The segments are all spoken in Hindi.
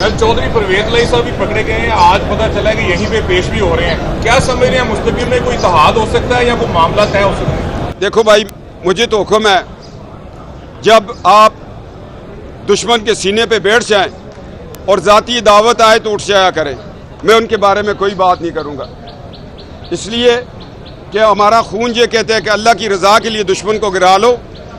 चौधरी परवेज लाई साहब भी पकड़े गए हैं। आज पता चला है कि यहीं पे पेश भी हो रहे हैं। क्या समझ रहे हैं मुस्तकिल में कोई इत्तेहाद हो सकता है या कोई मामला तय हो सकता है? देखो भाई, मुझे तो हुक्म है, जब आप दुश्मन के सीने पे बैठ जाएं और ज़ाती दावत आए तो उठ जाया करें। मैं उनके बारे में कोई बात नहीं करूँगा, इसलिए कि हमारा खून ये कहते हैं कि अल्लाह की रज़ा के लिए दुश्मन को गिरा लो।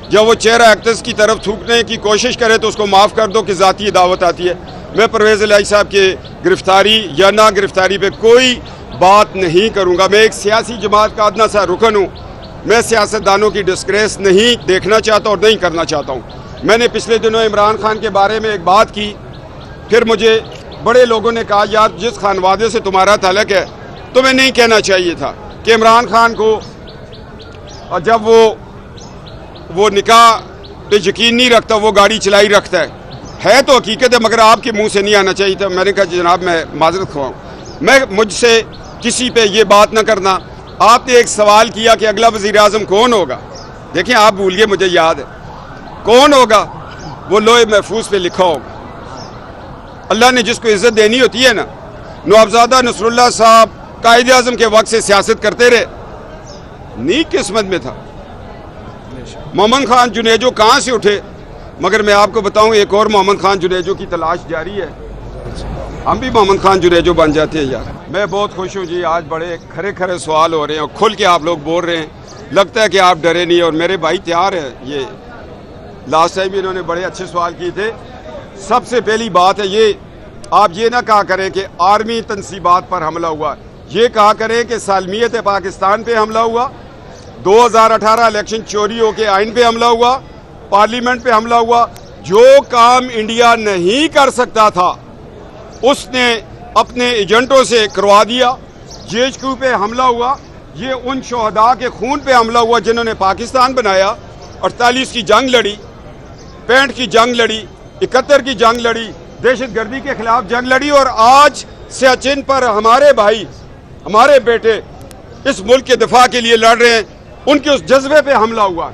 जब वो चेहरा एक्टर्स की तरफ थूकने की कोशिश करे तो उसको माफ़ कर दो कि ज़ाती दावत आती है। मैं परवेज़ इलाही साहब के गिरफ्तारी या ना गिरफ्तारी पे कोई बात नहीं करूँगा। मैं एक सियासी जमात का अदना सा रुकन हूँ। मैं सियासतदानों की डिस्ग्रेस नहीं देखना चाहता और नहीं करना चाहता हूँ। मैंने पिछले दिनों इमरान खान के बारे में एक बात की, फिर मुझे बड़े लोगों ने कहा यार जिस खानवादे से तुम्हारा ताल्लुक है तुम्हें नहीं कहना चाहिए था कि इमरान खान को जब वो निकाह पे यकीन नहीं रखता वो गाड़ी चलाई रखता है तो हकीकत है, मगर आपके मुंह से नहीं आना चाहिए था। मैंने कहा जनाब मैं माजरत खवाऊँ, मैं मुझसे किसी पे ये बात ना करना। आपने एक सवाल किया कि अगला वज़ीर आज़म कौन होगा। देखिए आप भूल गए, मुझे याद है कौन होगा, वो लोहे महफूज पे लिखा होगा। अल्लाह ने जिसको इज्जत देनी होती है ना, नवाबजादा नसरुल्लाह साहब कायदे आज़म के वक्त से सियासत करते रहे, नी किस्मत में था। मोहम्मद खान जुनेजो कहाँ से उठे, मगर मैं आपको बताऊं एक और मोहम्मद खान जुनेजो की तलाश जारी है। हम भी मोहम्मद खान जुनेजो बन जाते हैं यार। मैं बहुत खुश हूँ जी, आज बड़े खरे खरे सवाल हो रहे हैं और खुल के आप लोग बोल रहे हैं। लगता है कि आप डरे नहीं और मेरे भाई तैयार है। ये लास्ट टाइम भी इन्होंने बड़े अच्छे सवाल किए थे। सबसे पहली बात है ये, आप ये ना कहा करें कि आर्मी तनसीबात पर हमला हुआ, ये कहा करें कि सालमियत पाकिस्तान पे हमला हुआ, 2018 इलेक्शन चोरी होकर आइन पे हमला हुआ, पार्लियामेंट पे हमला हुआ। जो काम इंडिया नहीं कर सकता था उसने अपने एजेंटों से करवा दिया। जेएचक्यू पे हमला हुआ, ये उन शोहदा के खून पे हमला हुआ जिन्होंने पाकिस्तान बनाया। 48 की जंग लड़ी, 65 की जंग लड़ी, 71 की जंग लड़ी, दहशतगर्दी के खिलाफ जंग लड़ी, और आज सियाचिन पर हमारे भाई हमारे बेटे इस मुल्क के दिफा के लिए लड़ रहे हैं। उनके उस जज्बे पे हमला हुआ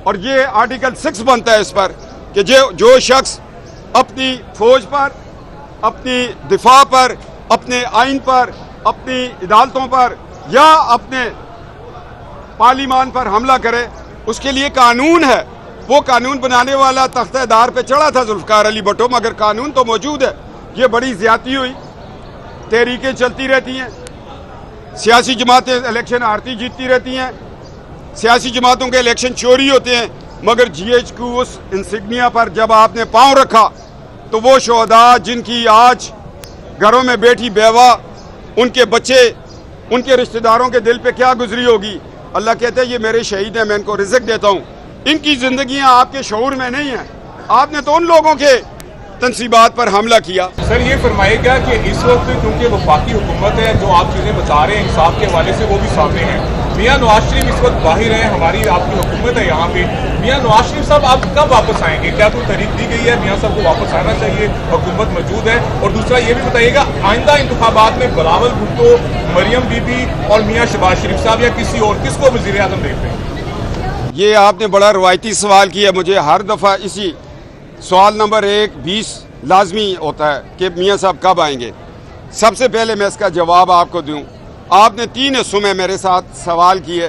और ये आर्टिकल 6 बनता है इस पर कि जो शख्स अपनी फौज पर, अपनी दिफा पर, अपने आइन पर, अपनी अदालतों पर या अपने पार्लियामान पर हमला करे उसके लिए कानून है। वो कानून बनाने वाला तख्तेदार पे चढ़ा था जुल्फकार अली भुट्टो, मगर कानून तो मौजूद है। ये बड़ी ज्यादती हुई, तहरीकें चलती रहती हैं, सियासी जमातें इलेक्शन हारती जीतती रहती हैं, सियासी जमातों के इलेक्शन चोरी होते हैं, मगर जीएचक्यू उस इंसिग्निया पर जब आपने पांव रखा तो वो शोहदा जिनकी आज घरों में बेटी बेवा, उनके बच्चे, उनके रिश्तेदारों के दिल पे क्या गुजरी होगी। अल्लाह कहते हैं ये मेरे शहीद हैं, मैं इनको रिज़्क़ देता हूँ। इनकी जिंदगियां आपके शऊर में नहीं है। आपने तो उन लोगों के तनसीबात पर हमला किया। सर ये फरमाएगा कि इस वक्त क्योंकि वफाकी हुकूमत है, जो आप चीज़ें बता रहे हैं इंसाफ के हवाले से वो भी सामने है। मियां नवाज शरीफ इस वक्त बाहर हैं, हमारी आपकी हुकूमत है यहाँ पे। मियां नवाज शरीफ साहब आप कब वापस आएंगे? क्या कोई तारीख दी गई है? मियां साहब को वापस आना चाहिए, हुकूमत मौजूद है। और दूसरा ये भी बताइएगा आइंदा इंतखाबात में बिलावल भुट्टो, मरियम बीबी और मियां शहबाज शरीफ साहब या किसी और किसको वज़ीर आज़म देखते हैं? ये आपने बड़ा रवायती सवाल किया। मुझे हर दफ़ा इसी सवाल नंबर 1-20 लाजमी होता है कि मियाँ साहब कब आएंगे। सबसे पहले मैं इसका जवाब आपको दूं। आपने 3 हिस्सों में मेरे साथ सवाल किए।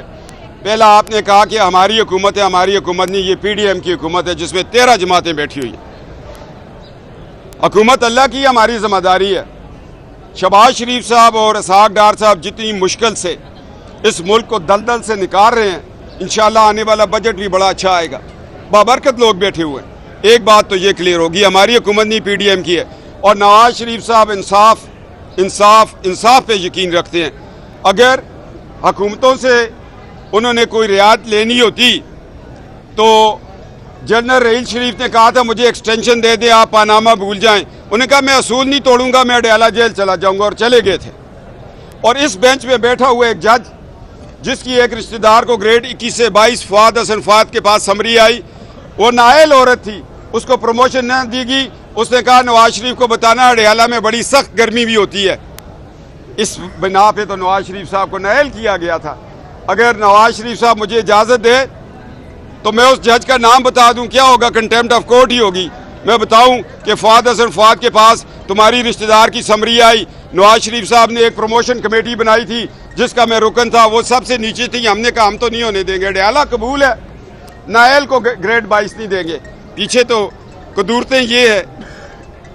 पहला आपने कहा कि हमारी हुकूमत है, हमारी हुकूमत नहीं, ये पीडीएम की हुकूमत है जिसमें 13 जमातें बैठी हुई हैं। हुकूमत अल्लाह की हमारी जिम्मेदारी है। शहबाज शरीफ साहब और इसहाक डार साहब जितनी मुश्किल से इस मुल्क को दलदल से निकाल रहे हैं, इंशाल्लाह आने वाला बजट भी बड़ा अच्छा आएगा। बाबरकत लोग बैठे हुए हैं। एक बात तो ये क्लियर होगी, हमारी हुकूमत नहीं पीडीएम की है। और नवाज शरीफ साहब इंसाफ पे यकीन रखते हैं। अगर हुकूमतों से उन्होंने कोई रियायत लेनी होती तो जनरल रहील शरीफ ने कहा था मुझे एक्सटेंशन दे दें, आप पानामा भूल जाएं। उन्होंने कहा मैं असूल नहीं तोड़ूंगा, मैं अडयाला जेल चला जाऊंगा, और चले गए थे। और इस बेंच में बैठा हुआ एक जज जिसकी एक रिश्तेदार को ग्रेड 21 से 22 फवाद हसन फवाद के पास समरी आई, वो नाअहल औरत थी, उसको प्रमोशन न दी गई। उसने कहा नवाज शरीफ को बताना अडयाला में बड़ी सख्त गर्मी भी होती है। इस बिना पे तो नवाज शरीफ साहब को नाअहल किया गया था। अगर नवाज शरीफ साहब मुझे इजाज़त दे तो मैं उस जज का नाम बता दूं, क्या होगा? कंटेम्प्ट ऑफ कोर्ट ही होगी। मैं बताऊं कि फ़वाद हसन फ़वाद के पास तुम्हारी रिश्तेदार की समरी आई। नवाज शरीफ साहब ने एक प्रमोशन कमेटी बनाई थी जिसका मैं रुकन था, वो सबसे नीचे थी। हमने कहा हम तो नहीं होने देंगे, डयाला कबूल है, नायल को ग्रेड 22 नहीं देंगे। पीछे तो कदूरतें ये है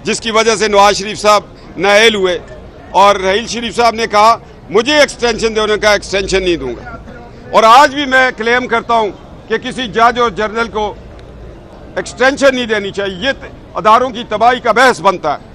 जिसकी वजह से नवाज शरीफ साहब नायल हुए। और रहील शरीफ साहब ने कहा मुझे एक्सटेंशन दे, उन्होंने कहा एक्सटेंशन नहीं दूंगा। और आज भी मैं क्लेम करता हूं कि किसी जज और जनरल को एक्सटेंशन नहीं देनी चाहिए। ये अदारों की तबाही का बहस बनता है।